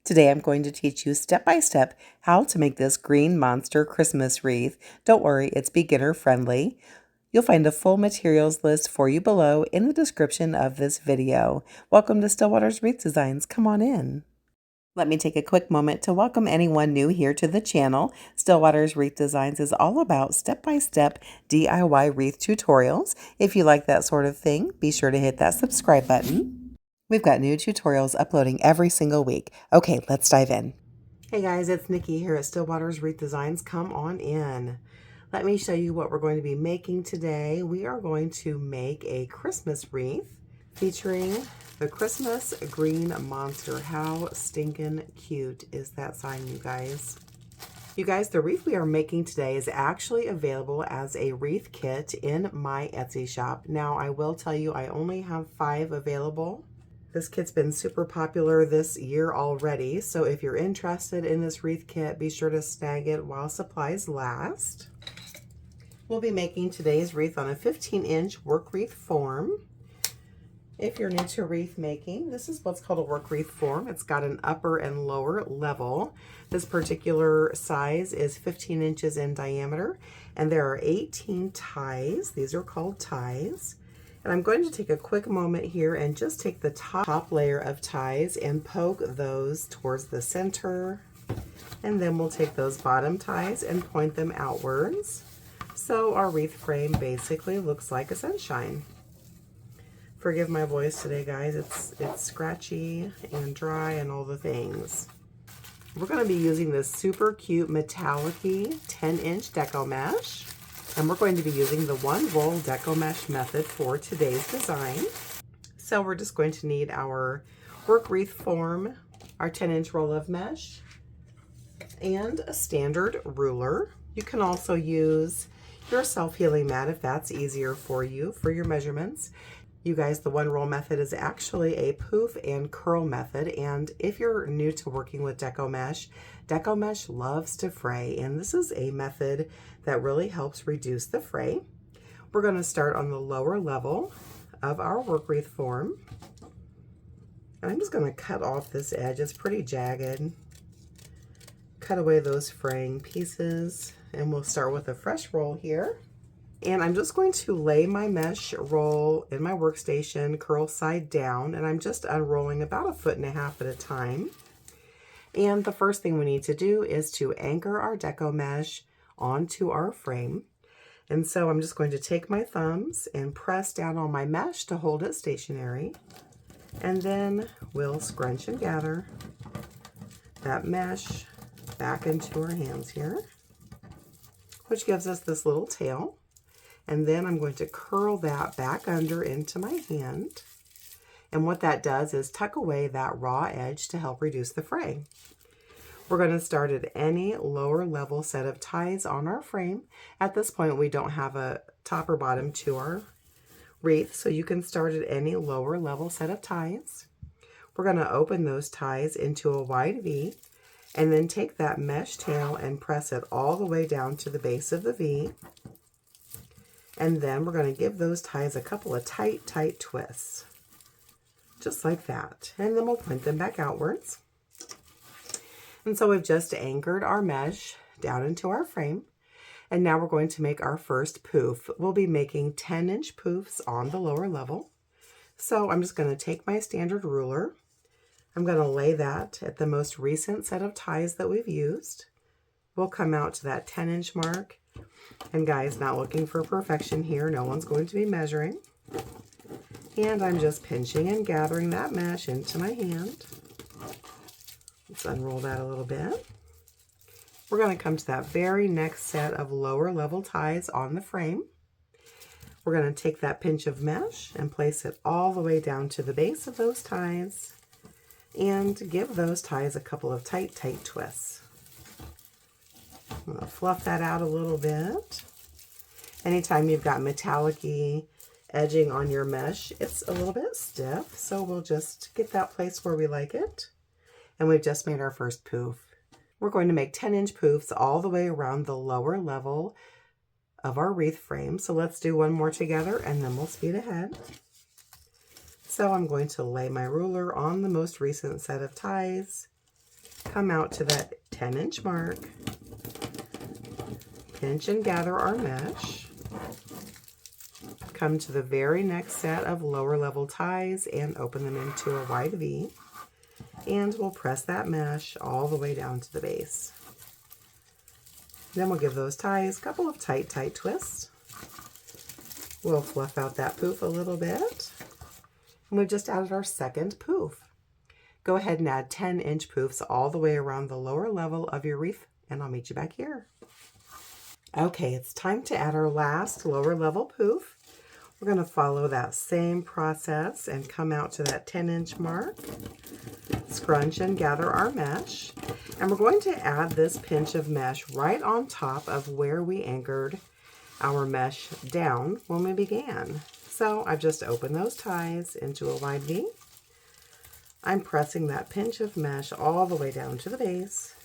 Today I'm going to teach you step by step how to make this green monster Christmas wreath. Don't worry, it's beginner friendly. You'll find a full materials list for you below in the description of this video. Welcome to Stillwater's Wreath Designs. Come on in. Let me take a quick moment to welcome anyone new here to the channel. Stillwater's Wreath Designs is all about step-by-step DIY wreath tutorials. If you like that sort of thing, be sure to hit that subscribe button. We've got new tutorials uploading every single week. Okay, let's dive in. Hey guys, it's Nikki here at Stillwater's Wreath Designs. Come on in. Let me show you what we're going to be making today. We are going to make a Christmas wreath featuring the Christmas green monster. How stinking cute is that sign, you guys? You guys, the wreath we are making today is actually available as a wreath kit in my Etsy shop. Now, I will tell you, I only have 5 available. This kit's been super popular this year already, so if you're interested in this wreath kit, be sure to snag it while supplies last. We'll be making today's wreath on a 15-inch work wreath form. If you're new to wreath making, this is what's called a work wreath form. It's got an upper and lower level. This particular size is 15 inches in diameter, and there are 18 ties. These are called ties. And I'm going to take a quick moment here and just take the top layer of ties and poke those towards the center. And then we'll take those bottom ties and point them outwards. So our wreath frame basically looks like a sunshine. Forgive my voice today, guys. It's scratchy and dry and all the things. We're going to be using this super cute metallic-y 10-inch deco mesh. And we're going to be using the one roll deco mesh method for today's design. So we're just going to need our work wreath form, our 10-inch roll of mesh, and a standard ruler. You can also use your self-healing mat if that's easier for you for your measurements. You guys, the one roll method is actually a poof and curl method, and if you're new to working with deco mesh loves to fray, and this is a method that really helps reduce the fray. We're going to start on the lower level of our work wreath form. And I'm just going to cut off this edge. It's pretty jagged. Cut away those fraying pieces, and we'll start with a fresh roll here. And I'm just going to lay my mesh roll in my workstation, curl side down, and I'm just unrolling about 1.5 feet at a time. And the first thing we need to do is to anchor our deco mesh onto our frame. And so I'm just going to take my thumbs and press down on my mesh to hold it stationary. And then we'll scrunch and gather that mesh back into our hands here, which gives us this little tail. And then I'm going to curl that back under into my hand. And what that does is tuck away that raw edge to help reduce the fray. We're going to start at any lower level set of ties on our frame. At this point, we don't have a top or bottom to our wreath, so you can start at any lower level set of ties. We're going to open those ties into a wide V, and then take that mesh tail and press it all the way down to the base of the V. And then we're going to give those ties a couple of tight twists, just like that. And then we'll point them back outwards. And so we've just anchored our mesh down into our frame. And now we're going to make our first poof. We'll be making 10-inch poofs on the lower level. So I'm just going to take my standard ruler. I'm going to lay that at the most recent set of ties that we've used. We'll come out to that 10-inch mark. And guys, not looking for perfection here. No one's going to be measuring. And I'm just pinching and gathering that mesh into my hand. Let's unroll that a little bit. We're going to come to that very next set of lower level ties on the frame. We're going to take that pinch of mesh and place it all the way down to the base of those ties and give those ties a couple of tight twists. I'm going to fluff that out a little bit. Anytime you've got metallic-y edging on your mesh, it's a little bit stiff, so we'll just get that place where we like it. And we've just made our first poof. We're going to make 10-inch poofs all the way around the lower level of our wreath frame. So let's do one more together and then we'll speed ahead. So I'm going to lay my ruler on the most recent set of ties come out to that 10-inch mark, pinch and gather our mesh, come to the very next set of lower level ties and open them into a wide V, and we'll press that mesh all the way down to the base. Then we'll give those ties a couple of tight twists. We'll fluff out that poof a little bit, and we've just added our second poof. Go ahead and add 10-inch poofs all the way around the lower level of your wreath, and I'll meet you back here. Okay, it's time to add our last lower level poof. We're going to follow that same process and come out to that 10-inch mark, scrunch and gather our mesh, and we're going to add this pinch of mesh right on top of where we anchored our mesh down when we began. So I've just opened those ties into a wide V. I'm pressing that pinch of mesh all the way down to the base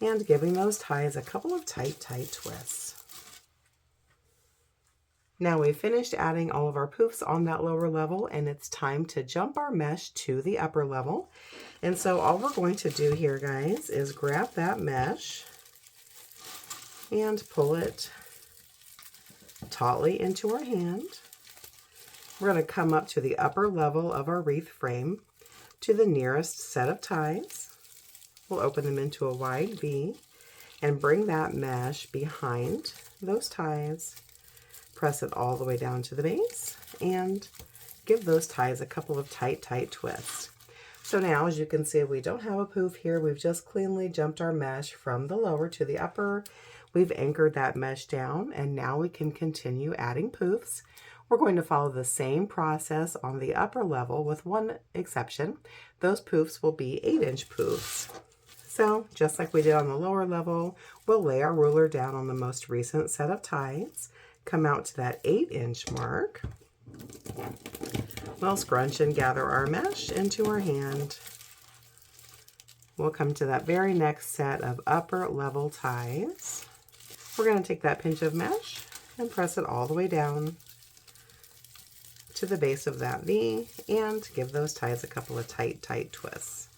and giving those ties a couple of tight twists. Now we've finished adding all of our poofs on that lower level, and it's time to jump our mesh to the upper level. And so all we're going to do here, guys, is grab that mesh and pull it tautly into our hand. We're going to come up to the upper level of our wreath frame to the nearest set of ties. We'll open them into a wide V and bring that mesh behind those ties. Press it all the way down to the base and give those ties a couple of tight twists. So now, as you can see, we don't have a poof here. We've just cleanly jumped our mesh from the lower to the upper. We've anchored that mesh down, and now we can continue adding poofs. We're going to follow the same process on the upper level with one exception. Those poofs will be 8-inch poofs. So just like we did on the lower level, we'll lay our ruler down on the most recent set of ties, come out to that 8-inch mark. We'll scrunch and gather our mesh into our hand. We'll come to that very next set of upper level ties. We're going to take that pinch of mesh and press it all the way down to the base of that V and give those ties a couple of tight twists.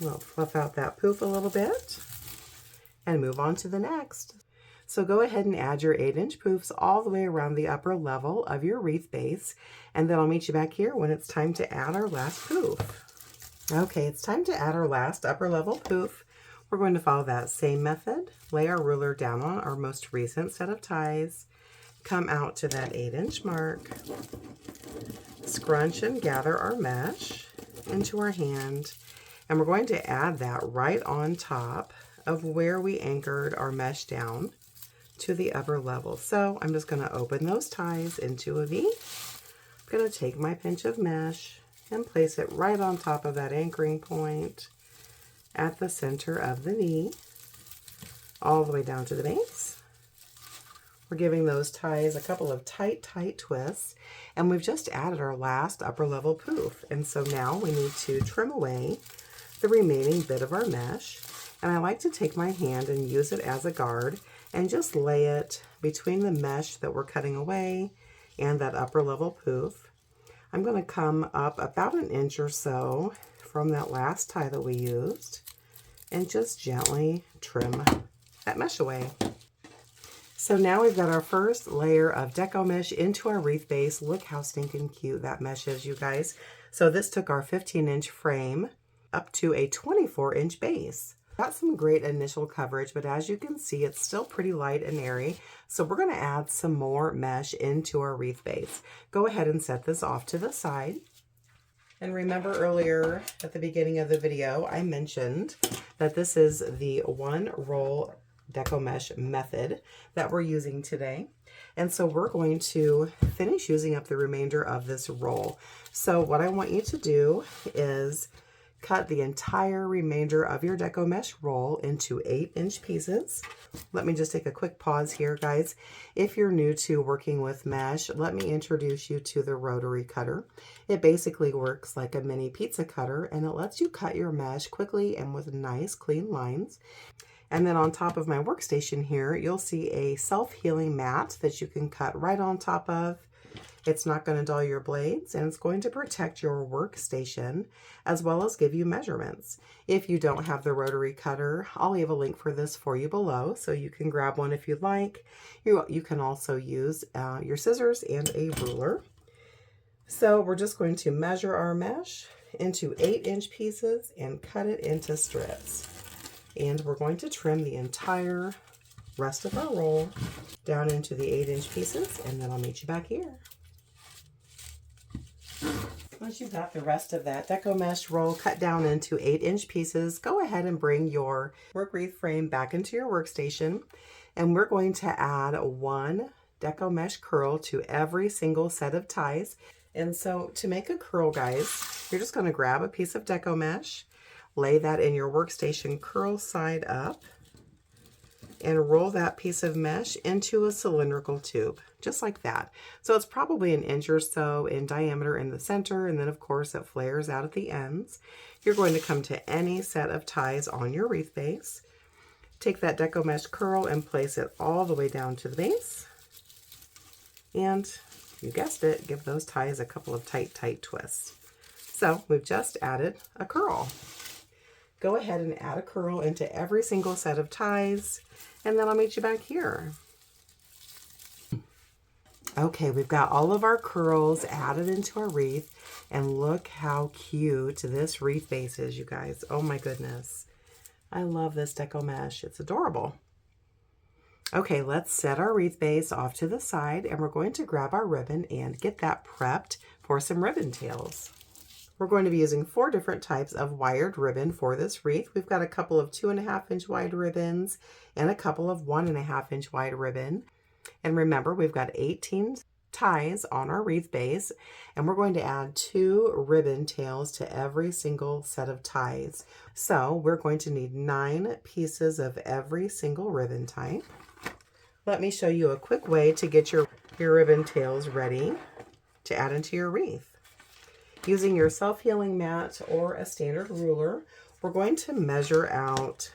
We'll fluff out that poof a little bit and move on to the next. So go ahead and add your 8-inch poofs all the way around the upper level of your wreath base, and then I'll meet you back here when it's time to add our last poof. Okay, it's time to add our last upper level poof. We're going to follow that same method. Lay our ruler down on our most recent set of ties, come out to that 8-inch mark, scrunch and gather our mesh into our hand, and we're going to add that right on top of where we anchored our mesh down to the upper level. So I'm just going to open those ties into a V. I'm going to take my pinch of mesh and place it right on top of that anchoring point at the center of the V, all the way down to the base. We're giving those ties a couple of tight twists, and we've just added our last upper level poof. And so now we need to trim away the remaining bit of our mesh. And I like to take my hand and use it as a guard and just lay it between the mesh that we're cutting away and that upper level poof. I'm going to come up about an inch or so from that last tie that we used and just gently trim that mesh away. So now we've got our first layer of deco mesh into our wreath base. Look how stinking cute that mesh is, you guys. So this took our 15-inch frame up to a 24-inch base. Got some great initial coverage, but as you can see, it's still pretty light and airy. So we're going to add some more mesh into our wreath base. Go ahead and set this off to the side. And remember earlier at the beginning of the video, I mentioned that this is the one roll deco mesh method that we're using today. And so we're going to finish using up the remainder of this roll. So what I want you to do is cut the entire remainder of your deco mesh roll into 8-inch pieces. Let me just take a quick pause here, guys. If you're new to working with mesh, let me introduce you to the rotary cutter. It basically works like a mini pizza cutter, and it lets you cut your mesh quickly and with nice clean lines. And then on top of my workstation here, you'll see a self-healing mat that you can cut right on top of. It's not going to dull your blades, and it's going to protect your workstation as well as give you measurements. If you don't have the rotary cutter, I'll leave a link for this for you below, so you can grab one if you'd like. You can also use your scissors and a ruler. So we're just going to measure our mesh into 8-inch pieces and cut it into strips. And we're going to trim the entire rest of our roll down into the 8-inch pieces, and then I'll meet you back here. Once you've got the rest of that deco mesh roll cut down into 8-inch pieces, go ahead and bring your work wreath frame back into your workstation, and we're going to add 1 deco mesh curl to every single set of ties. And so to make a curl, guys, you're just going to grab a piece of deco mesh, lay that in your workstation curl side up, and roll that piece of mesh into a cylindrical tube, just like that. So it's probably 1 inch or so in diameter in the center, and then of course it flares out at the ends. You're going to come to any set of ties on your wreath base. Take that deco mesh curl and place it all the way down to the base. And you guessed it, give those ties a couple of tight twists. So we've just added a curl. Go ahead and add a curl into every single set of ties, and then I'll meet you back here. Okay, we've got all of our curls added into our wreath, and look how cute this wreath base is, you guys. Oh my goodness. I love this deco mesh. It's adorable. Okay, let's set our wreath base off to the side, and we're going to grab our ribbon and get that prepped for some ribbon tails. We're going to be using 4 different types of wired ribbon for this wreath. We've got a couple of 2.5-inch wide ribbons and a couple of 1.5-inch wide ribbon. And remember, we've got 18 ties on our wreath base, and we're going to add 2 ribbon tails to every single set of ties. So we're going to need 9 pieces of every single ribbon type. Let me show you a quick way to get your ribbon tails ready to add into your wreath. Using your self-healing mat or a standard ruler, we're going to measure out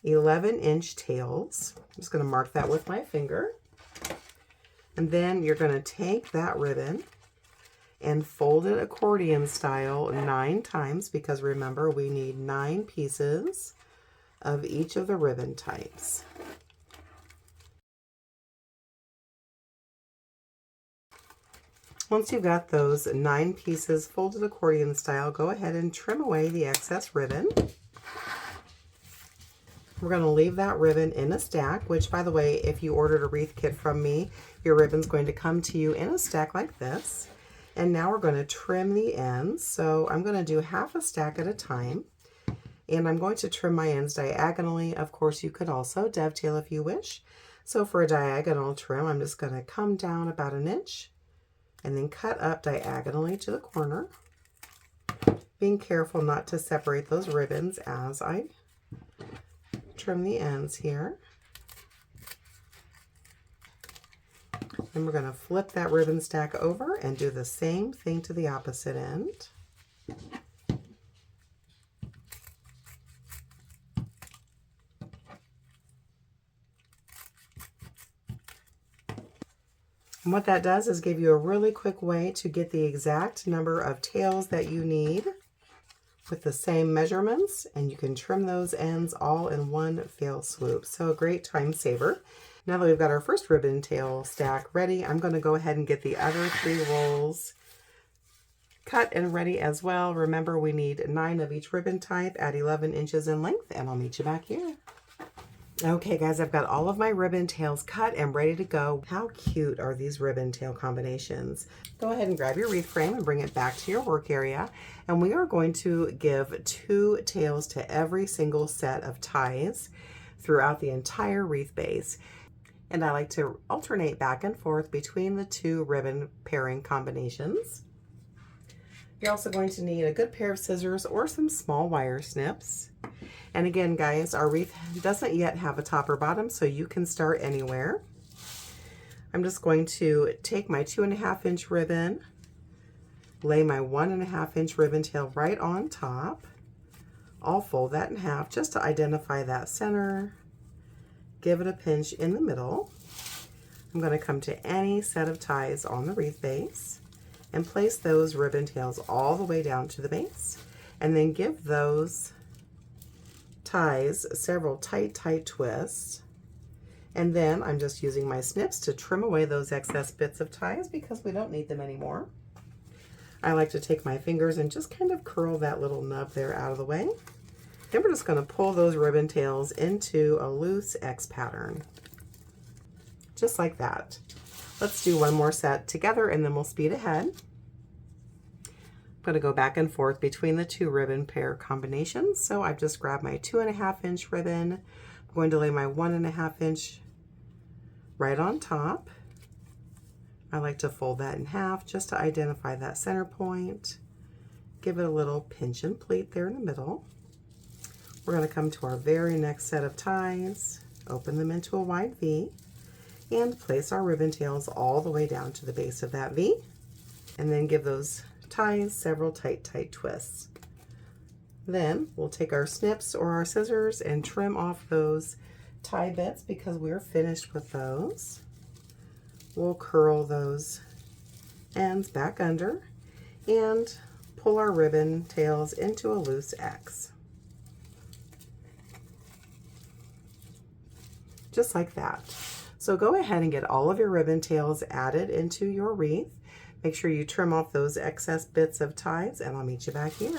11-inch tails. I'm just going to mark that with my finger. And then you're going to take that ribbon and fold it accordion style 9 times, because remember, we need 9 pieces of each of the ribbon types. Once you've got those 9 pieces folded accordion style, go ahead and trim away the excess ribbon. We're going to leave that ribbon in a stack, which, by the way, if you ordered a wreath kit from me, your ribbon's going to come to you in a stack like this. And now we're going to trim the ends. So I'm going to do half a stack at a time, and I'm going to trim my ends diagonally. Of course, you could also dovetail if you wish. So for a diagonal trim, I'm just going to come down about 1 inch and then cut up diagonally to the corner, being careful not to separate those ribbons as I trim the ends here. And we're going to flip that ribbon stack over and do the same thing to the opposite end. And what that does is give you a really quick way to get the exact number of tails that you need with the same measurements, and you can trim those ends all in one fell swoop. So a great time saver. Now that we've got our first ribbon tail stack ready, I'm going to go ahead and get the other 3 rolls cut and ready as well. Remember, we need 9 of each ribbon type at 11 inches in length, and I'll meet you back here. Okay guys, I've got all of my ribbon tails cut and ready to go. How cute are these ribbon tail combinations? Go ahead and grab your wreath frame and bring it back to your work area. And we are going to give 2 tails to every single set of ties throughout the entire wreath base. And I like to alternate back and forth between the 2 ribbon pairing combinations. You're also going to need a good pair of scissors or some small wire snips. And again, guys, our wreath doesn't yet have a top or bottom, so you can start anywhere. I'm just going to take my 2.5-inch ribbon, lay my 1.5-inch ribbon tail right on top. I'll fold that in half just to identify that center. Give it a pinch in the middle. I'm going to come to any set of ties on the wreath base and place those ribbon tails all the way down to the base, and then give those ties several tight twists. And then I'm just using my snips to trim away those excess bits of ties because we don't need them anymore. I like to take my fingers and just kind of curl that little nub there out of the way. Then we're just going to pull those ribbon tails into a loose X pattern. Just like that. Let's do one more set together and then we'll speed ahead. I'm going to go back and forth between the two ribbon pair combinations. So I've just grabbed my 2.5 inch ribbon. I'm going to lay my 1.5 inch right on top. I like to fold that in half just to identify that center point. Give it a little pinch and pleat there in the middle. We're going to come to our very next set of ties, open them into a wide V, and place our ribbon tails all the way down to the base of that V, and then give those ties several tight twists. Then we'll take our snips or our scissors and trim off those tie bits because we're finished with those. We'll curl those ends back under and pull our ribbon tails into a loose X. Just like that. So go ahead and get all of your ribbon tails added into your wreath. Make sure you trim off those excess bits of ties, and I'll meet you back here.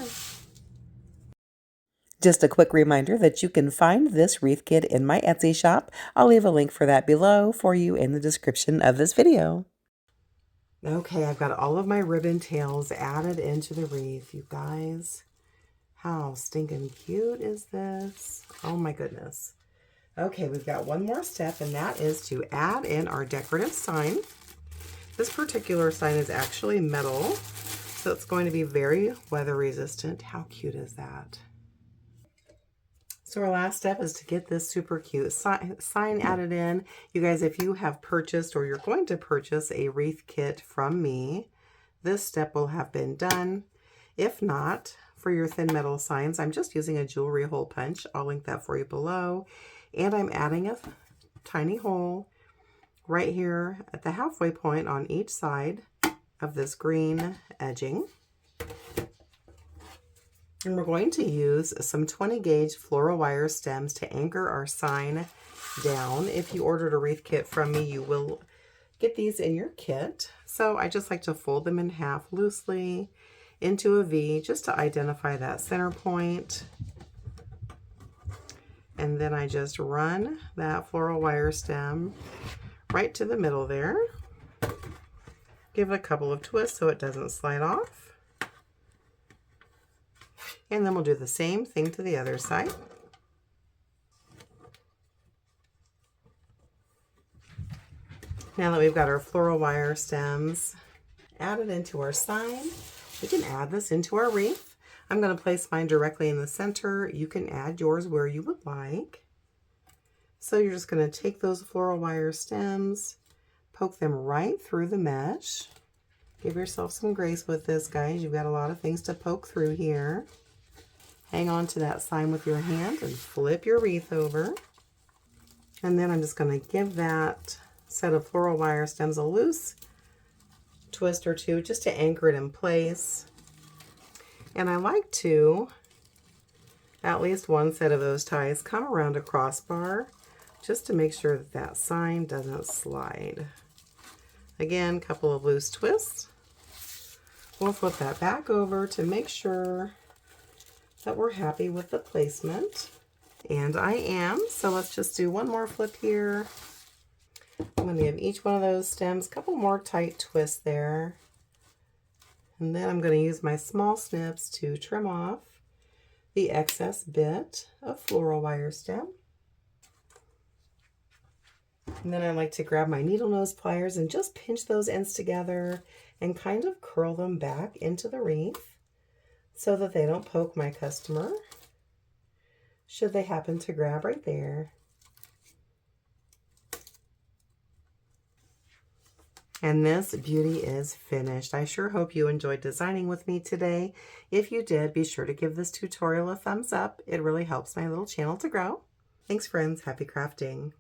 Just a quick reminder that you can find this wreath kit in my Etsy shop. I'll leave a link for that below for you in the description of this video. Okay, I've got all of my ribbon tails added into the wreath, you guys. How stinking cute is this? Oh my goodness. Okay, we've got one more step, and that is to add in our decorative sign. This particular sign is actually metal, so it's going to be very weather resistant. How cute is that? So our last step is to get this super cute sign added in. You guys, if you have purchased or you're going to purchase a wreath kit from me, this step will have been done. If not, for your thin metal signs, I'm just using a jewelry hole punch. I'll link that for you below. And I'm adding a tiny hole right here at the halfway point on each side of this green edging. And we're going to use some 20 gauge floral wire stems to anchor our sign down. If you ordered a wreath kit from me, you will get these in your kit. So I just like to fold them in half loosely into a V just to identify that center point. And then I just run that floral wire stem right to the middle there. Give it a couple of twists so it doesn't slide off. And then we'll do the same thing to the other side. Now that we've got our floral wire stems added into our sign, we can add this into our wreath. I'm going to place mine directly in the center. You can add yours where you would like. So you're just going to take those floral wire stems, poke them right through the mesh. Give yourself some grace with this, guys. You've got a lot of things to poke through here. Hang on to that sign with your hand and flip your wreath over. And then I'm just going to give that set of floral wire stems a loose twist or two just to anchor it in place. And I like to, at least one set of those ties, come around a crossbar just to make sure that that sign doesn't slide. Again, a couple of loose twists. We'll flip that back over to make sure that we're happy with the placement. And I am, so let's just do one more flip here. I'm going to give each one of those stems a couple more tight twists there. And then I'm going to use my small snips to trim off the excess bit of floral wire stem. And then I like to grab my needle nose pliers and just pinch those ends together and kind of curl them back into the wreath so that they don't poke my customer should they happen to grab right there. And this beauty is finished. I sure hope you enjoyed designing with me today. If you did, be sure to give this tutorial a thumbs up. It really helps my little channel to grow. Thanks, friends. Happy crafting.